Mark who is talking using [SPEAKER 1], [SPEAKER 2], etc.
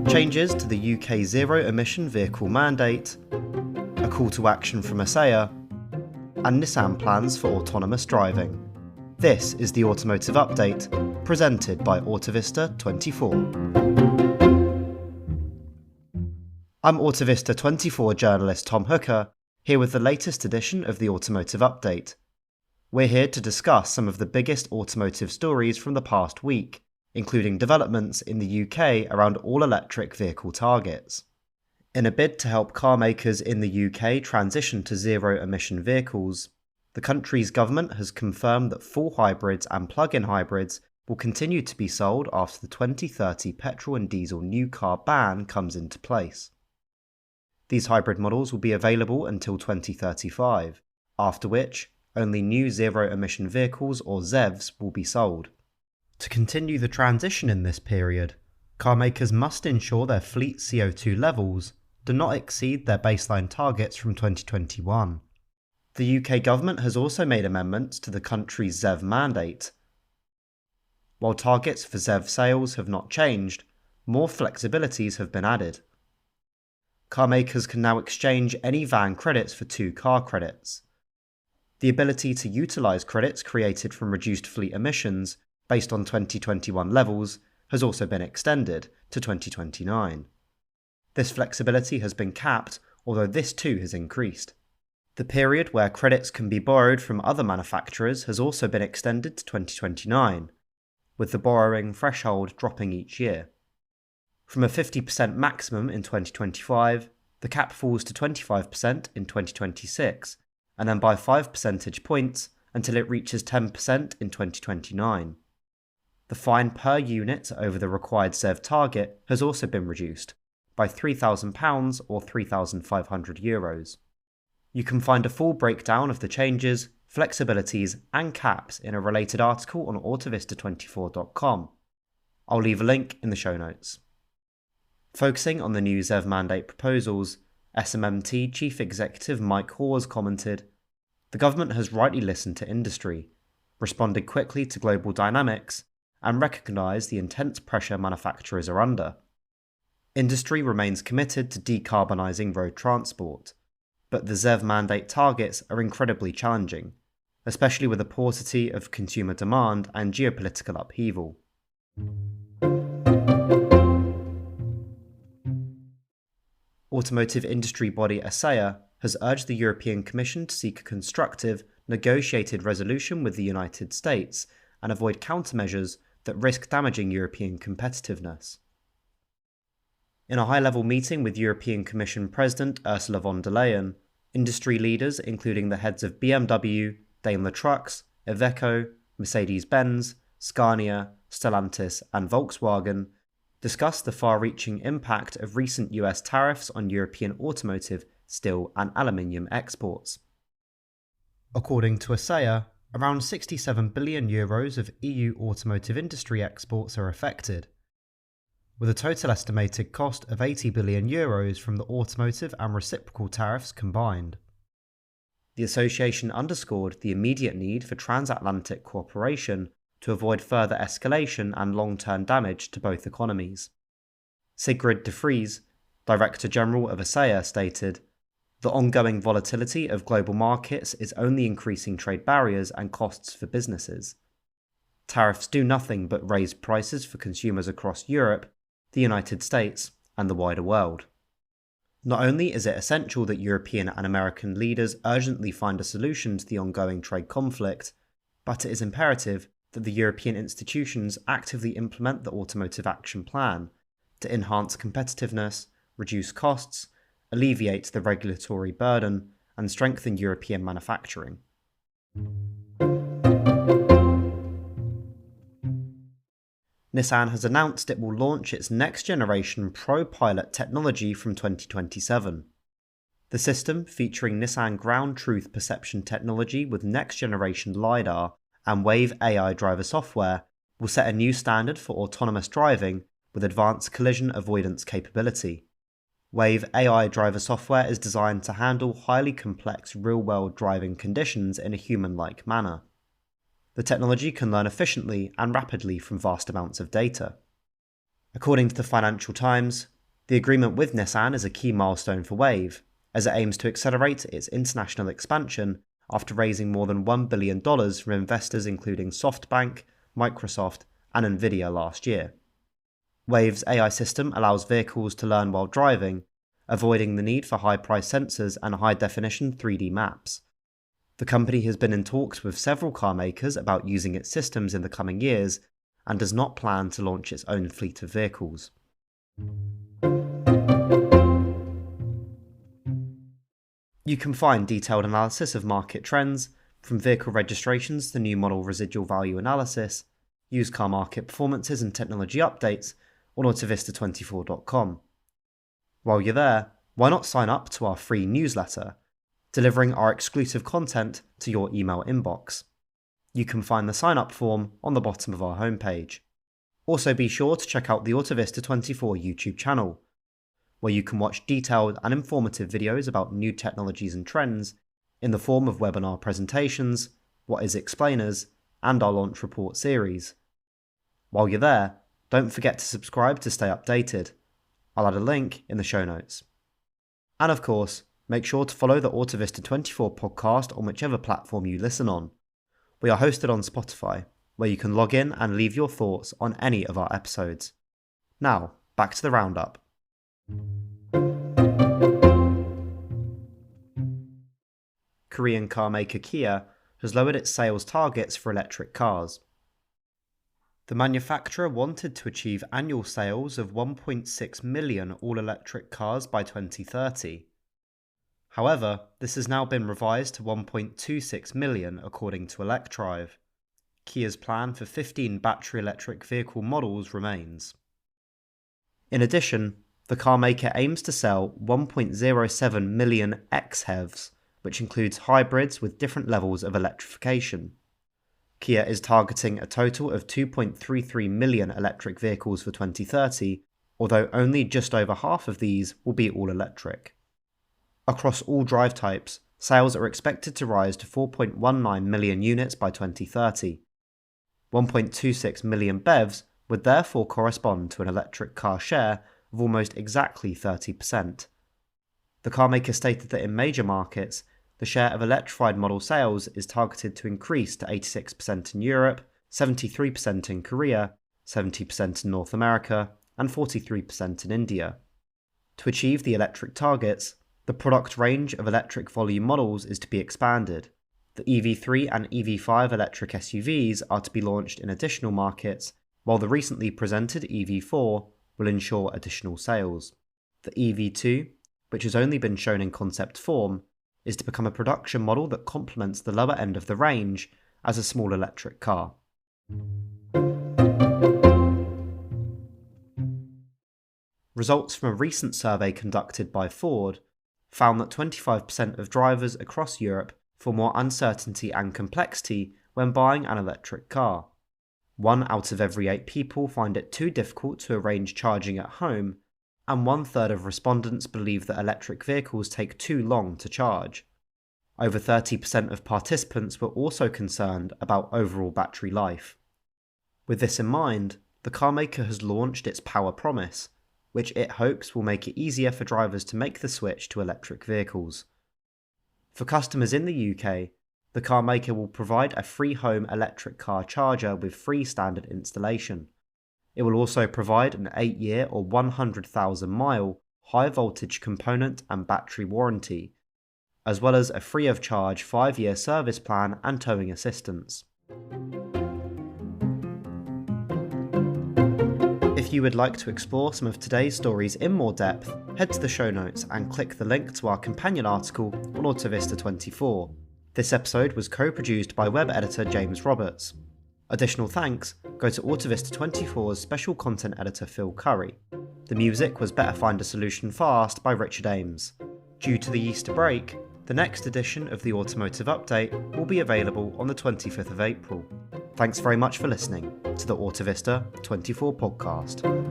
[SPEAKER 1] changes to the UK zero-emission vehicle mandate, a call to action from ASEA, and Nissan plans for autonomous driving. This is the Automotive Update, presented by ofthe24. I'm ofthe24 journalist Tom Hooker, here with the latest edition of the Automotive Update. We're here to discuss some of the biggest automotive stories from the past week, including developments in the UK around all-electric vehicle targets. In a bid to help car makers in the UK transition to zero-emission vehicles, the country's government has confirmed that full hybrids and plug-in hybrids will continue to be sold after the 2030 petrol and diesel new car ban comes into place. These hybrid models will be available until 2035, after which only new zero-emission vehicles or ZEVs will be sold. To continue the transition in this period, car makers must ensure their fleet CO2 levels do not exceed their baseline targets from 2021. The UK government has also made amendments to the country's ZEV mandate. While targets for ZEV sales have not changed, more flexibilities have been added. Car makers can now exchange any van credits for 2 car credits. The ability to utilise credits created from reduced fleet emissions based on 2021 levels has also been extended to 2029. This flexibility has been capped, although this too has increased. The period where credits can be borrowed from other manufacturers has also been extended to 2029, with the borrowing threshold dropping each year. From a 50% maximum in 2025, the cap falls to 25% in 2026, and then by 5 percentage points until it reaches 10% in 2029. The fine per unit over the required ZEV target has also been reduced by £3,000 or €3,500. You can find a full breakdown of the changes, flexibilities and caps in a related article on ofthe24.com. I'll leave a link in the show notes. Focusing on the new ZEV mandate proposals, SMMT Chief Executive Mike Hawes commented, "The government has rightly listened to industry, responded quickly to global dynamics, and recognise the intense pressure manufacturers are under. Industry remains committed to decarbonising road transport, but the ZEV mandate targets are incredibly challenging, especially with a paucity of consumer demand and geopolitical upheaval." Automotive industry body ASEA has urged the European Commission to seek a constructive, negotiated resolution with the United States and avoid countermeasures that risk damaging European competitiveness. In a high-level meeting with European Commission President Ursula von der Leyen, industry leaders including the heads of BMW, Daimler Trucks, Iveco, Mercedes-Benz, Scania, Stellantis and Volkswagen discussed the far-reaching impact of recent US tariffs on European automotive, steel and aluminium exports. According to ASEA, around €67 billion of EU automotive industry exports are affected, with a total estimated cost of €80 billion from the automotive and reciprocal tariffs combined. The association underscored the immediate need for transatlantic cooperation to avoid further escalation and long-term damage to both economies. Sigrid de Vries, Director General of ASEA, stated, "The ongoing volatility of global markets is only increasing trade barriers and costs for businesses. Tariffs do nothing but raise prices for consumers across Europe, the United States, and the wider world." Not only is it essential that European and American leaders urgently find a solution to the ongoing trade conflict, but it is imperative that the European institutions actively implement the Automotive Action Plan to enhance competitiveness, reduce costs, alleviate the regulatory burden, and strengthen European manufacturing. Nissan has announced it will launch its next-generation Pro Pilot technology from 2027. The system, featuring Nissan ground truth perception technology with next-generation LiDAR and Wave AI driver software, will set a new standard for autonomous driving with advanced collision avoidance capability. Wave AI driver software is designed to handle highly complex real-world driving conditions in a human-like manner. The technology can learn efficiently and rapidly from vast amounts of data. According to the Financial Times, The agreement with Nissan is a key milestone for Wave, as it aims to accelerate its international expansion after raising more than $1 billion from investors including SoftBank, Microsoft, and Nvidia last year. Wave's AI system allows vehicles to learn while driving, avoiding the need for high-priced sensors and high-definition 3D maps. The company has been in talks with several car makers about using its systems in the coming years and does not plan to launch its own fleet of vehicles. You can find detailed analysis of market trends, from vehicle registrations to new model residual value analysis, used car market performances and technology updates on autovista24.com. While you're there, why not sign up to our free newsletter, delivering our exclusive content to your email inbox? You can find the sign-up form on the bottom of our homepage. Also be sure to check out the Autovista24 YouTube channel, where you can watch detailed and informative videos about new technologies and trends in the form of webinar presentations, What is Explainers, and our launch report series. While you're there, don't forget to subscribe to stay updated. I'll add a link in the show notes. And of course, make sure to follow the Autovista24 podcast on whichever platform you listen on. We are hosted on Spotify, where you can log in and leave your thoughts on any of our episodes. Now, back to the roundup. Korean car maker Kia has lowered its sales targets for electric cars. The manufacturer wanted to achieve annual sales of 1.6 million all-electric cars by 2030. However, this has now been revised to 1.26 million according to Electrive. Kia's plan for 15 battery electric vehicle models remains. In addition, the car maker aims to sell 1.07 million xHEVs, which includes hybrids with different levels of electrification. Kia is targeting a total of 2.33 million electric vehicles for 2030, although only just over half of these will be all-electric. Across all drive types, sales are expected to rise to 4.19 million units by 2030. 1.26 million BEVs would therefore correspond to an electric car share of almost exactly 30%. The carmaker stated that in major markets, the share of electrified model sales is targeted to increase to 86% in Europe, 73% in Korea, 70% in North America, and 43% in India. To achieve the electric targets, the product range of electric volume models is to be expanded. The EV3 and EV5 electric SUVs are to be launched in additional markets, while the recently presented EV4 will ensure additional sales. The EV2, which has only been shown in concept form, is to become a production model that complements the lower end of the range as a small electric car. Results from a recent survey conducted by Ford found that 25% of drivers across Europe feel more uncertainty and complexity when buying an electric car. 1 out of every 8 people find it too difficult to arrange charging at home, and 1/3 of respondents believe that electric vehicles take too long to charge. Over 30% of participants were also concerned about overall battery life. With this in mind, the carmaker has launched its Power Promise, which it hopes will make it easier for drivers to make the switch to electric vehicles. For customers in the UK, the carmaker will provide a free home electric car charger with free standard installation. It will also provide an 8-year or 100,000 mile high voltage component and battery warranty, as well as a free of charge 5-year service plan and towing assistance. If you would like to explore some of today's stories in more depth, head to the show notes and click the link to our companion article on Autovista24. This episode was co-produced by web editor James Roberts. Additional thanks go to Autovista24's special content editor Phil Curry. The music was Better Find a Solution Fast by Richard Ames. Due to the Easter break, the next edition of the Automotive Update will be available on the 25th of April. Thanks very much for listening to the Autovista 24 podcast.